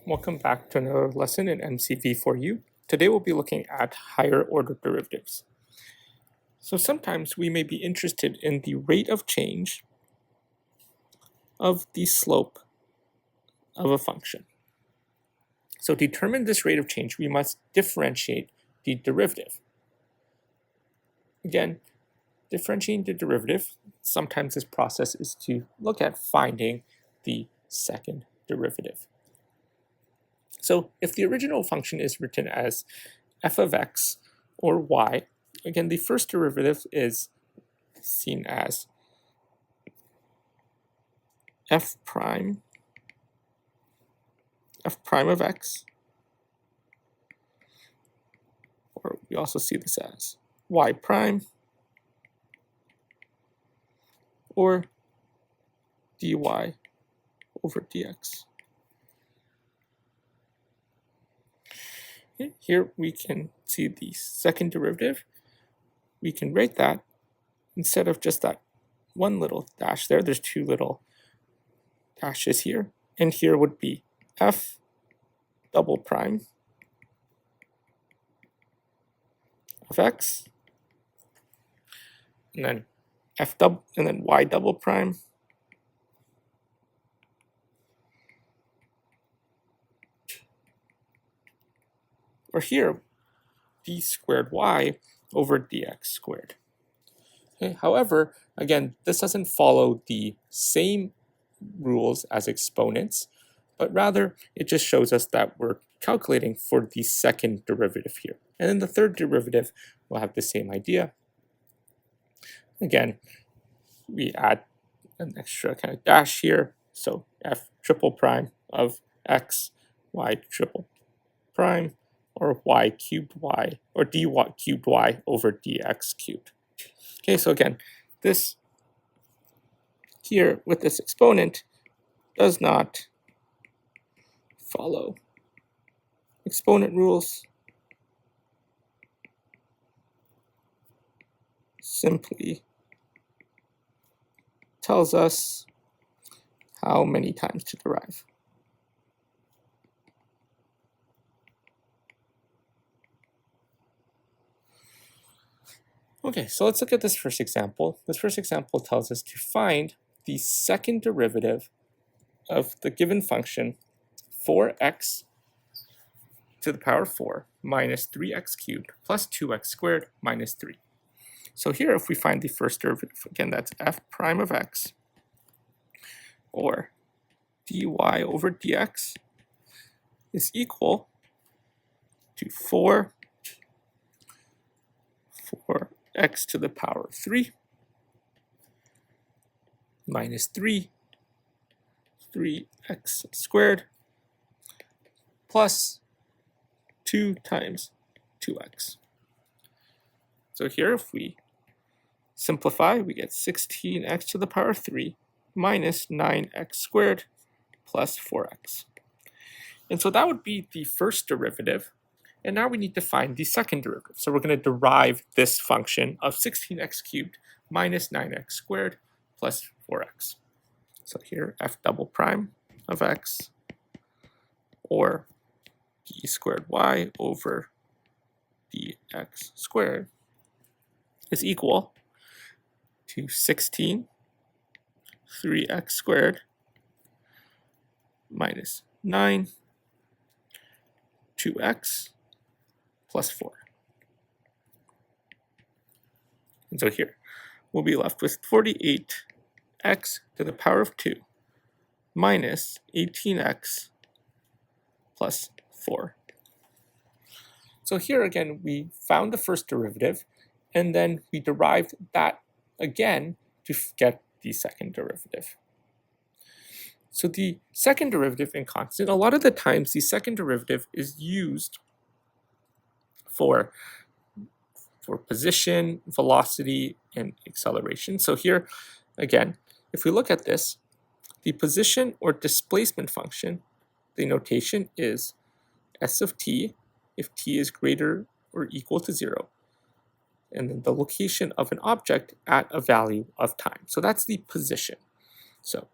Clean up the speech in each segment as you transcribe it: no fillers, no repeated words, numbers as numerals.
Welcome back to another lesson in MCV4U. Today we'll be looking at higher order derivatives. So sometimes we may be interested in the rate of change of the slope of a function. So to determine this rate of change, we must differentiate the derivative. Again, differentiating the derivative, sometimes this process is to look at finding the second derivative. So if the original function is written as f of x or y, again, the first derivative is seen as f prime of x, or we also see this as y prime, or dy over dx. Here we can see the second derivative. We can write that instead of just that one little dash there, there's two little dashes here, and here would be f double prime of x, and then and then y double prime or here d squared y over dx squared. Okay, however, again, this doesn't follow the same rules as exponents, but rather it just shows us that we're calculating for the second derivative here. And then the third derivative will have the same idea. Again, we add an extra kind of dash here, so f triple prime of x, y triple prime, or y cubed y, or dy cubed y over dx cubed. Okay, so again, this here with this exponent does not follow exponent rules, simply tells us how many times to derive. Okay, so let's look at this first example. This first example tells us to find the second derivative of the given function 4x to the power 4 minus 3x cubed plus 2x squared minus 3. So here if we find the first derivative, again that's f prime of x or dy over dx is equal to 4x to the power 3 minus 3x squared plus 2 times 2x. So here if we simplify, we get 16x to the power 3 minus 9x squared plus 4x. And so that would be the first derivative. And now we need to find the second derivative. So we're going to derive this function of 16x cubed minus 9x squared plus 4x. So here f double prime of x or d squared y over dx squared is equal to 16 3x squared minus 9 2x plus 4. And so here we'll be left with 48x to the power of 2 minus 18x plus 4. So here again we found the first derivative and then we derived that again to get the second derivative. So the second derivative in constant, a lot of the times the second derivative is used for position, velocity, and acceleration. So here, again, if we look at this, the position or displacement function, the notation is s of t if t is greater or equal to 0, and then the location of an object at a value of time. So that's the position. So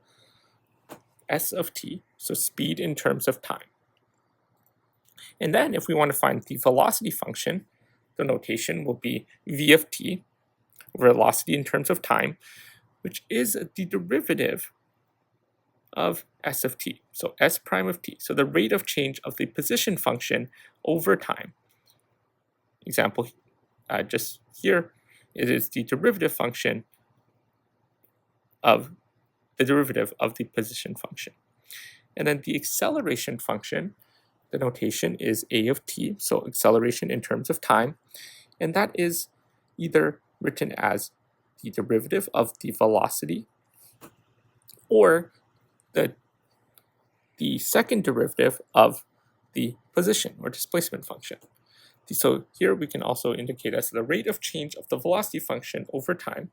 s of t, so speed in terms of time. And then if we want to find the velocity function, the notation will be v of t, velocity in terms of time, which is the derivative of s of t, so s prime of t, so the rate of change of the position function over time. Example, just here, it is the derivative function of the position function. And then the acceleration function, the notation is a of t, so acceleration in terms of time, and that is either written as the derivative of the velocity or the second derivative of the position or displacement function. So here we can also indicate as the rate of change of the velocity function over time.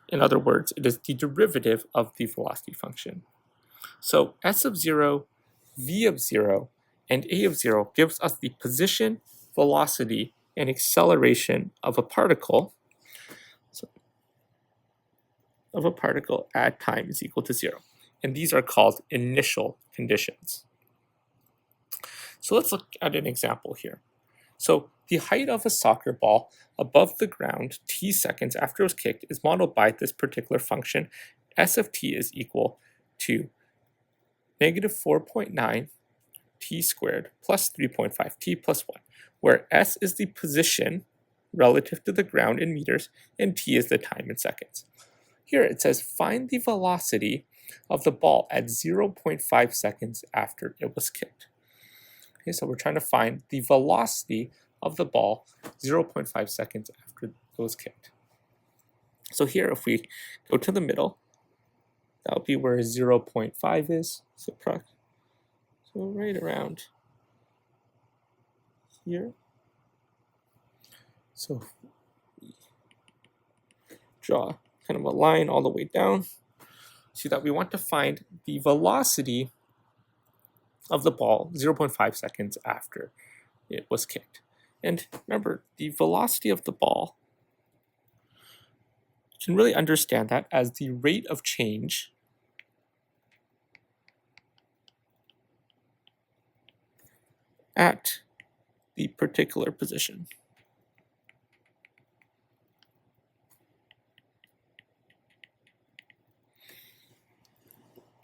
In other words, it is the derivative of the velocity function. So s of 0, v of 0, and a of 0 gives us the position, velocity, and acceleration of a particle. At time is equal to 0. And these are called initial conditions. So let's look at an example here. So the height of a soccer ball above the ground t seconds after it was kicked is modeled by this particular function. S of t is equal to negative 4.9 t squared plus 3.5 t plus 1, where s is the position relative to the ground in meters and t is the time in seconds. Here it says find the velocity of the ball at 0.5 seconds after it was kicked. Okay, so we're trying to find the velocity of the ball 0.5 seconds after it was kicked. So here, if we go to the middle, that would be where 0.5 is. So right around here. So we draw kind of a line all the way down. See that we want to find the velocity of the ball 0.5 seconds after it was kicked. And remember, the velocity of the ball, you can really understand that as the rate of change at the particular position.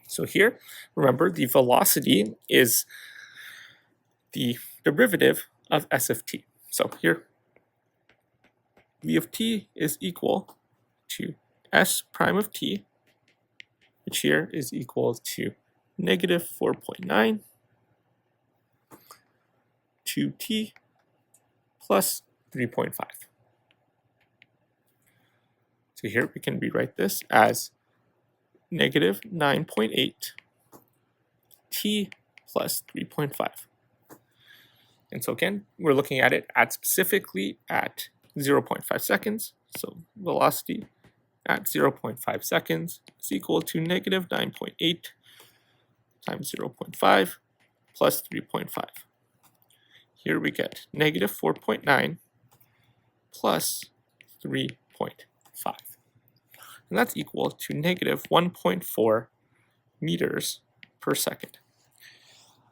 So here, remember, the velocity is the derivative of s of t. So here, v of t is equal to s prime of t, which here is equal to negative 4.9 2t plus 3.5. So here we can rewrite this as negative 9.8 t plus 3.5. And so again, we're looking at it specifically at 0.5 seconds. So velocity at 0.5 seconds is equal to negative 9.8 times 0.5 plus 3.5. Here we get negative 4.9 plus 3.5. And that's equal to negative 1.4 meters per second.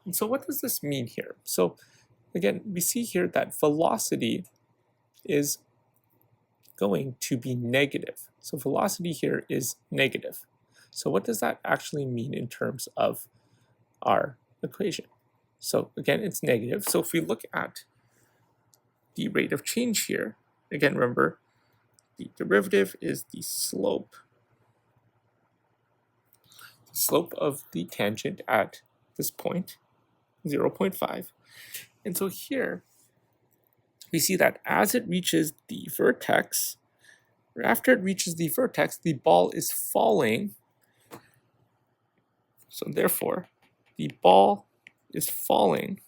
And so what does this mean here? So again, we see here that velocity is going to be negative. So velocity here is negative. So what does that actually mean in terms of our equation? So again, it's negative. So if we look at the rate of change here, again, remember, the derivative is the slope of the tangent at this point, 0.5. And so here, we see that as it reaches the vertex, or after it reaches the vertex, the ball is falling. So therefore, the ball is falling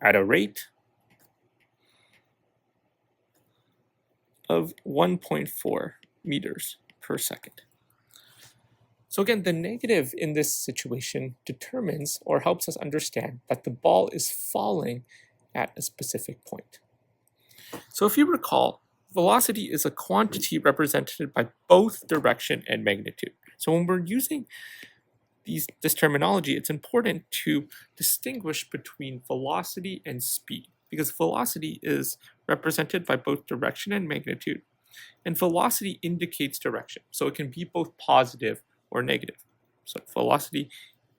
at a rate of 1.4 meters per second. So again, the negative in this situation determines or helps us understand that the ball is falling at a specific point. So if you recall, velocity is a quantity represented by both direction and magnitude. So when we're using this terminology, it's important to distinguish between velocity and speed, because velocity is represented by both direction and magnitude, and velocity indicates direction. So it can be both positive or negative. So velocity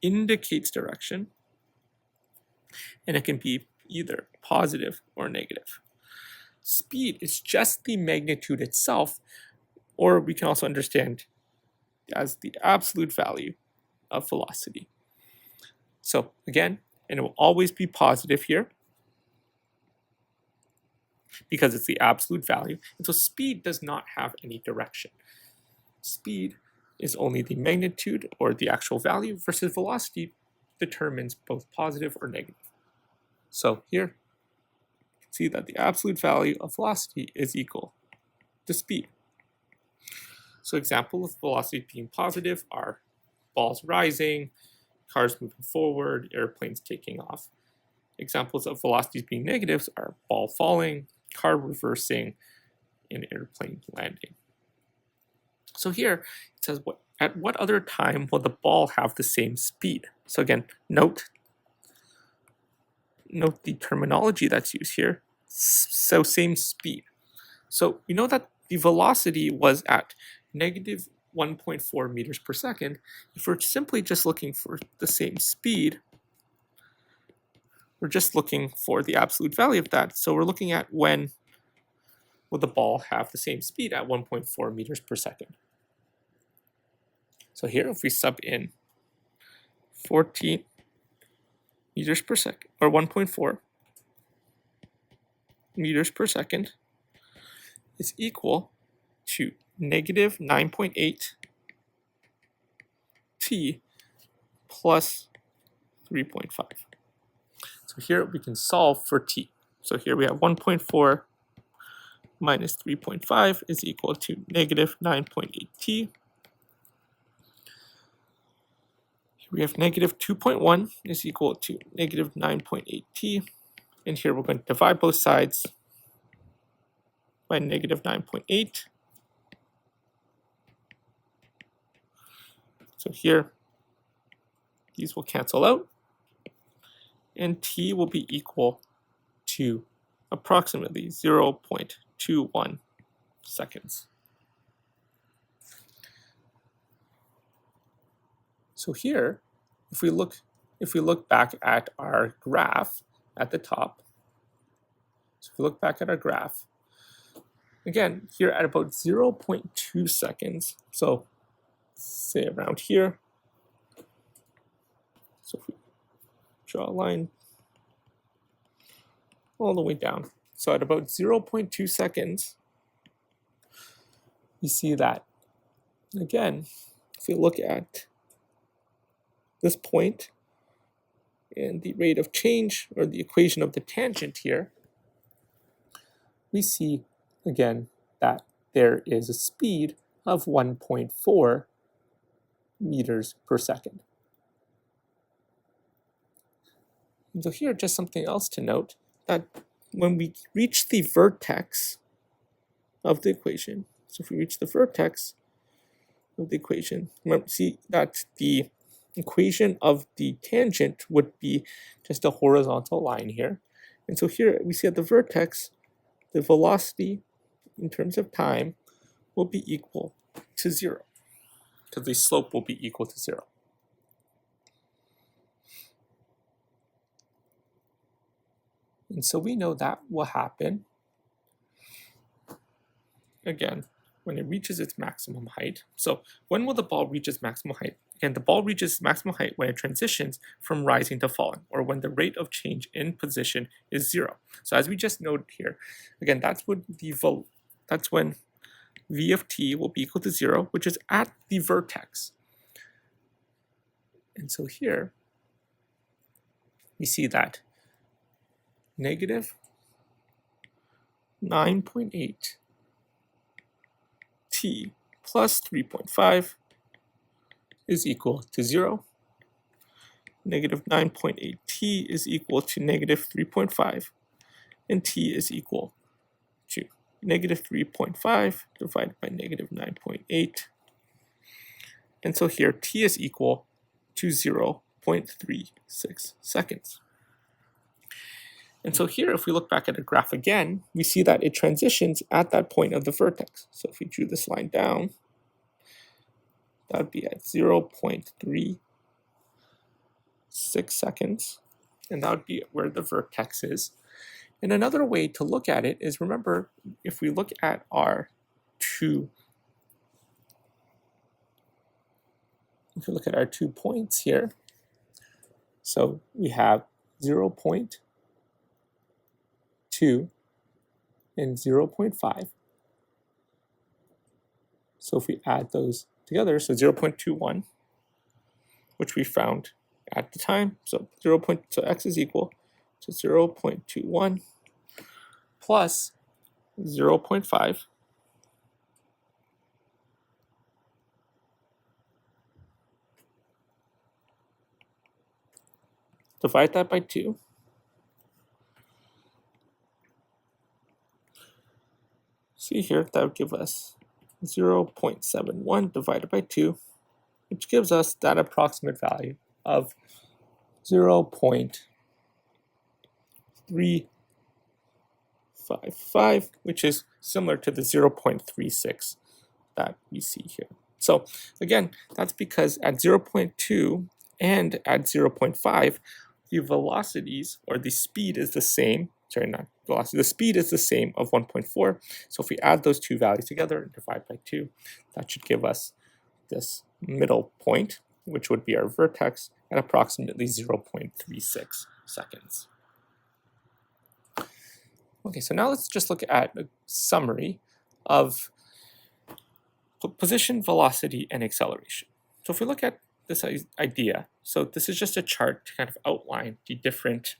indicates direction, and it can be either positive or negative. Speed is just the magnitude itself, or we can also understand as the absolute value of velocity. So again, and it will always be positive here because it's the absolute value. And so speed does not have any direction. Speed is only the magnitude or the actual value, versus velocity determines both positive or negative. So here, you can see that the absolute value of velocity is equal to speed. So examples of velocity being positive are balls rising, cars moving forward, airplanes taking off. Examples of velocities being negatives are ball falling, car reversing, and airplane landing. So here it says, at what other time will the ball have the same speed? So again, note the terminology that's used here. So same speed. So we know that the velocity was at negative 1.4 meters per second. If we're simply just looking for the same speed, we're just looking for the absolute value of that. So we're looking at when will the ball have the same speed at 1.4 meters per second. So here, if we sub in 14 meters per second, or 1.4 meters per second, is equal to negative 9.8 t plus 3.5. So here we can solve for t. So here we have 1.4 minus 3.5 is equal to negative 9.8 t. Here we have negative 2.1 is equal to negative 9.8 t. And here we're going to divide both sides by negative 9.8. So here, these will cancel out, and t will be equal to approximately 0.21 seconds. So here, if we look back at our graph at the top, so if we look back at our graph, again, here at about 0.2 seconds, so say around here. So if we draw a line all the way down. So at about 0.2 seconds, you see that, again, if you look at this point and the rate of change, or the equation of the tangent here, we see, again, that there is a speed of 1.4 meters per second. And so here, just something else to note, that when we reach the vertex of the equation, so if we reach the vertex of the equation, remember, see that the equation of the tangent would be just a horizontal line here. And so here we see at the vertex, the velocity in terms of time will be equal to 0, because the slope will be equal to 0. And so we know that will happen, again, when it reaches its maximum height. So when will the ball reach its maximum height? Again, the ball reaches its maximum height when it transitions from rising to falling, or when the rate of change in position is 0. So as we just noted here, again, that's when v of t will be equal to 0, which is at the vertex. And so here, we see that negative 9.8 t plus 3.5 is equal to 0. Negative 9.8 t is equal to negative 3.5, and t is equal to negative 3.5 divided by negative 9.8. And so here t is equal to 0.36 seconds. And so here, if we look back at a graph again, we see that it transitions at that point of the vertex. So if we drew this line down, that would be at 0.36 seconds, and that would be where the vertex is. And another way to look at it is, remember, if we look at our two points here, so we have 0.2 and 0.5. So if we add those together, so 0.21, which we found at the time, so so x is equal to 0.21 plus 0.5 divide that by 2. See here, that would give us 0.71 divided by 2, which gives us that approximate value of 0.355, which is similar to the 0.36 that we see here. So again, that's because at 0.2 and at 0.5, the velocities, or the speed, is the same. Sorry, not velocity. The speed is the same of 1.4. So if we add those two values together and divide by 2, that should give us this middle point, which would be our vertex, at approximately 0.36 seconds. Okay, so now let's just look at a summary of position, velocity, and acceleration. So if we look at this idea, so this is just a chart to kind of outline the different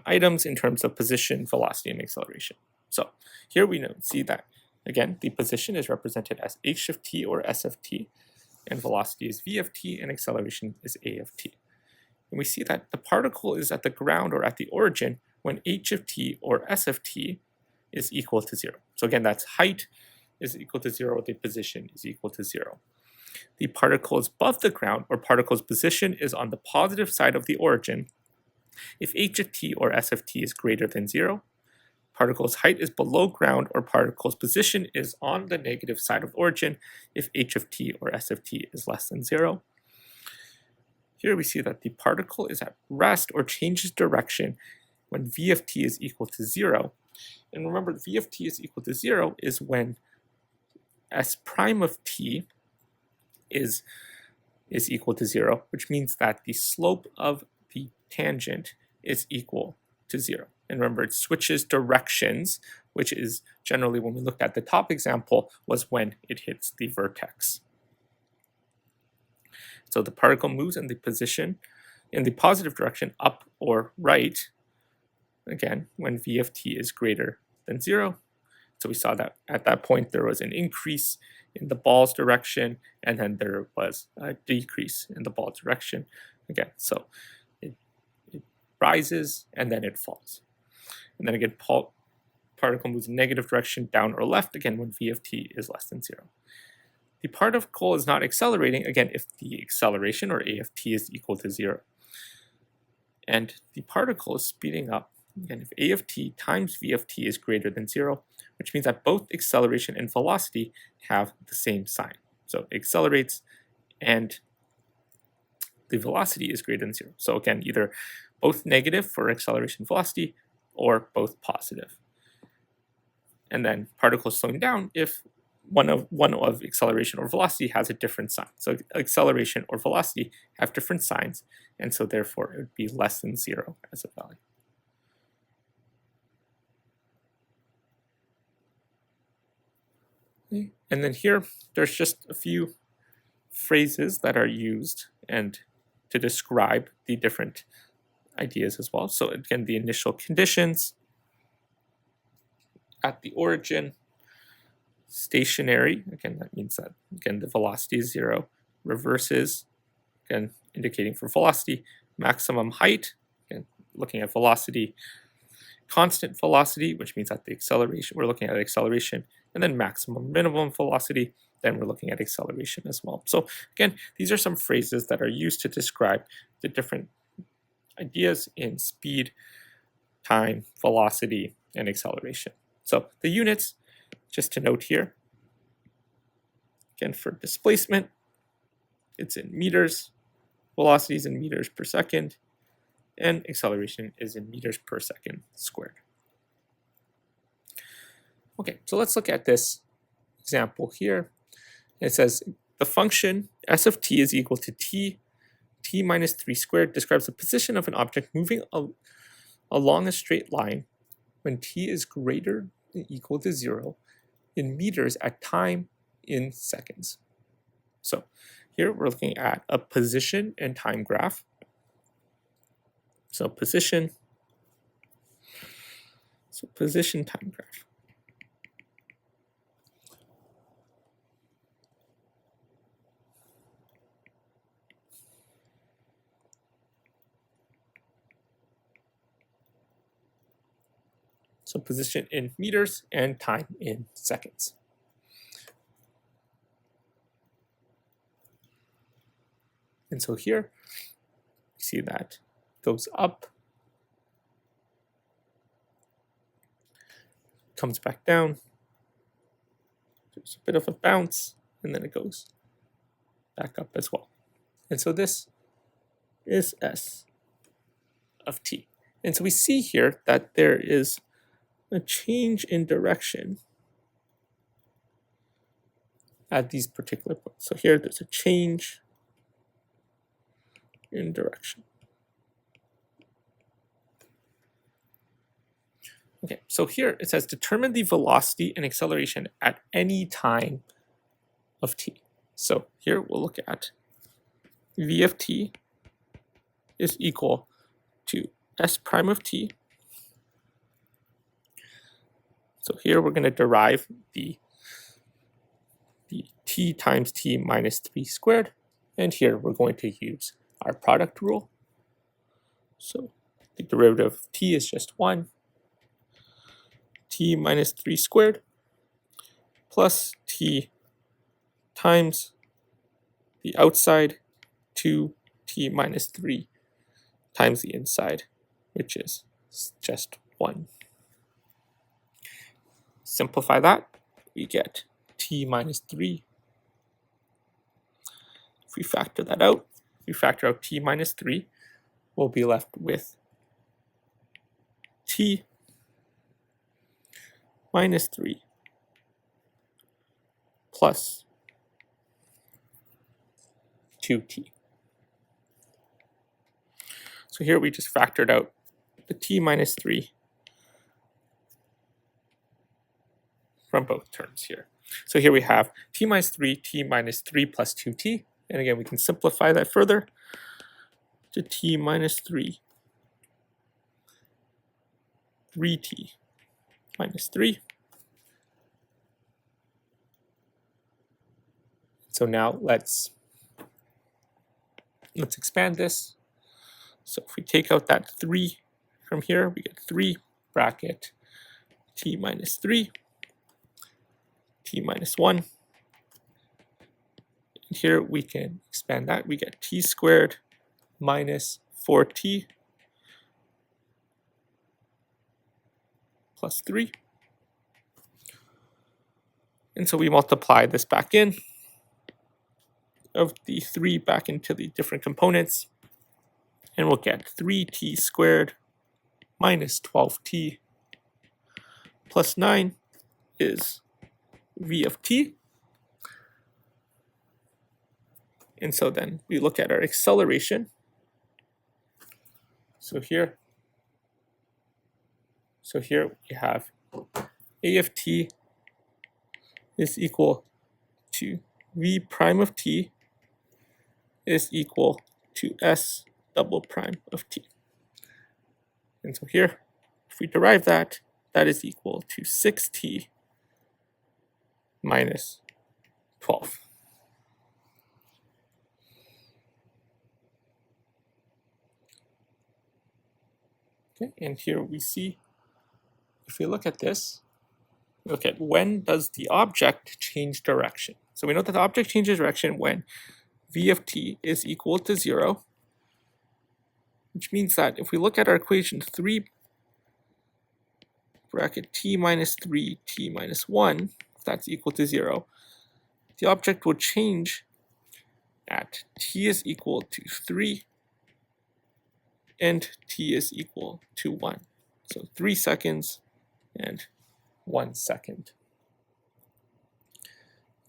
items in terms of position, velocity, and acceleration. So here we see that, again, the position is represented as h of t or s of t, and velocity is v of t, and acceleration is a of t. And we see that the particle is at the ground or at the origin when h of t or s of t is equal to 0. So again, that's height is equal to 0, the position is equal to 0. The particle is above the ground, or particle's position is on the positive side of the origin if h of t or s of t is greater than 0. Particle's height is below ground, or particle's position is on the negative side of origin if h of t or s of t is less than 0. Here we see that the particle is at rest or changes direction when v of t is equal to 0. And remember, v of t is equal to 0 is when s prime of t is equal to 0, which means that the slope of the tangent is equal to 0. And remember, it switches directions, which is generally, when we looked at the top example, was when it hits the vertex. So the particle moves in the positive direction, up or right, again, when v of t is greater than 0. So we saw that at that point there was an increase in the ball's direction, and then there was a decrease in the ball's direction. Again, so it rises and then it falls. And then again, particle moves in negative direction, down or left, again, when v of t is less than 0. The particle is not accelerating, again, if the acceleration, or a of t, is equal to 0. And the particle is speeding up, again, if a of t times v of t is greater than 0, which means that both acceleration and velocity have the same sign. So it accelerates and the velocity is greater than 0. So again, either both negative for acceleration and velocity, or both positive. And then particle is slowing down if one of acceleration or velocity has a different sign. So acceleration or velocity have different signs, and so therefore it would be less than 0 as a value. Okay. And then here, there's just a few phrases that are used and to describe the different ideas as well. So again, the initial conditions, at the origin, stationary, again, that means that, again, the velocity is 0, reverses, again, indicating for velocity, maximum height, again, looking at velocity, constant velocity, which means that the acceleration, we're looking at acceleration, and then maximum minimum velocity, then we're looking at acceleration as well. So again, these are some phrases that are used to describe the different ideas in speed, time, velocity, and acceleration. So the units, just to note here, again, for displacement, it's in meters, velocity is in meters per second, and acceleration is in meters per second squared. Okay, so let's look at this example here. It says the function s of t is equal to t minus 3 squared describes the position of an object moving along a straight line when t is greater than equal to 0 in meters at time in seconds. So here we're looking at a position and time graph. So position time graph. So position in meters and time in seconds. And so here, you see that goes up, comes back down, there's a bit of a bounce, and then it goes back up as well. And so this is S of t. And so we see here that there is a change in direction at these particular points. So here there's a change in direction. Okay, so here it says determine the velocity and acceleration at any time of t. So here we'll look at v of t is equal to s prime of t. So here we're going to derive the t times t minus 3 squared. And here we're going to use our product rule. So the derivative of t is just 1. T minus 3 squared plus t times the outside 2t minus 3 times the inside, which is just 1. Simplify that, we get t minus 3. If we factor that out, we factor out t minus 3, we'll be left with t minus 3 plus 2t. So here we just factored out the t minus 3 from both terms here. So here we have t minus 3 plus 2t. And again, we can simplify that further to t minus 3, 3t minus 3. So now let's expand this. So if we take out that 3 from here, we get 3 bracket t minus 3, t minus 1. And here we can expand that. We get t squared minus 4t plus 3. And so we multiply this back in, of the 3 back into the different components, and we'll get 3t squared minus 12t plus 9 is v of t. And so then we look at our acceleration. So here we have a of t is equal to v prime of t is equal to s double prime of t. And so here, if we derive that, that is equal to 6t minus 12. Okay, and here we see if we look at this, look at when does the object change direction. So we know that the object changes direction when v of t is equal to 0, which means that if we look at our equation 3 bracket t minus 3 t minus 1, if that's equal to 0, the object will change at t is equal to 3 and t is equal to 1. So 3 seconds and 1 second.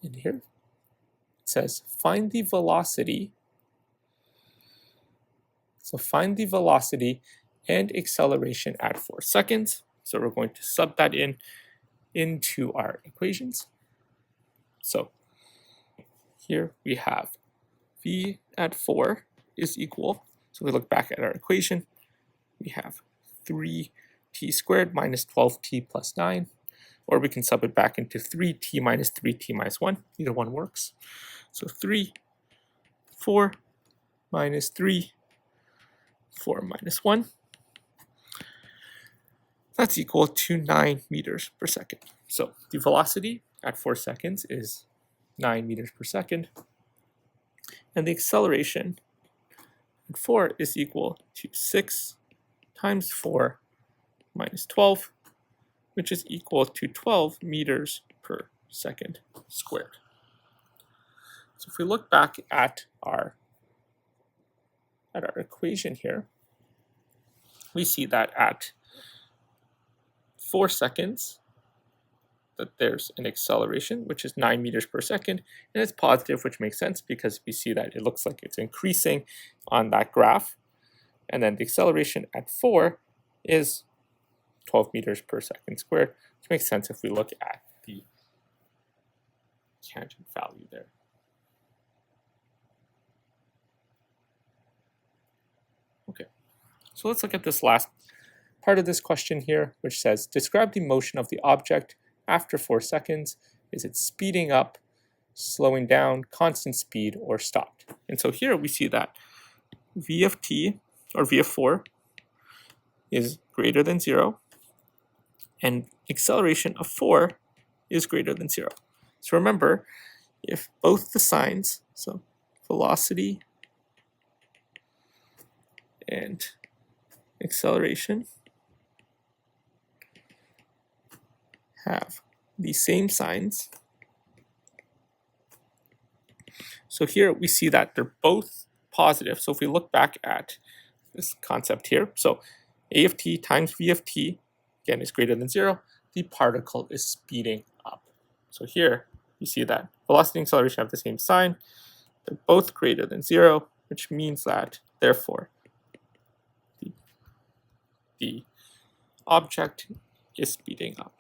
And here it says find the velocity. So find the velocity and acceleration at 4 seconds. So we're going to sub that into our equations. So here we have v at 4 is equal, so we look back at our equation, we have 3t squared minus 12t plus 9, or we can sub it back into 3t minus 3t minus 1, either one works. So 3, 4 minus 3, 4 minus 1, that's equal to 9 meters per second. So the velocity at 4 seconds is 9 meters per second, and the acceleration at 4 is equal to 6 times 4 minus 12, which is equal to 12 meters per second squared. So if we look back at our equation here, we see that at 4 seconds, that there's an acceleration, which is 9 meters per second, and it's positive, which makes sense because we see that it looks like it's increasing on that graph. And then the acceleration at 4 is 12 meters per second squared, which makes sense if we look at the tangent value there. Okay, so let's look at this last part of this question here, which says, describe the motion of the object after 4 seconds. Is it speeding up, slowing down, constant speed, or stopped? And so here we see that v of t, or v of 4, is greater than 0, and acceleration of 4 is greater than 0. So remember, if both the signs, so velocity and acceleration, have the same signs. So here we see that they're both positive. So if we look back at this concept here, so a of t times v of t, again, is greater than 0, the particle is speeding up. So here you see that velocity and acceleration have the same sign. They're both greater than 0, which means that, therefore, the object is speeding up.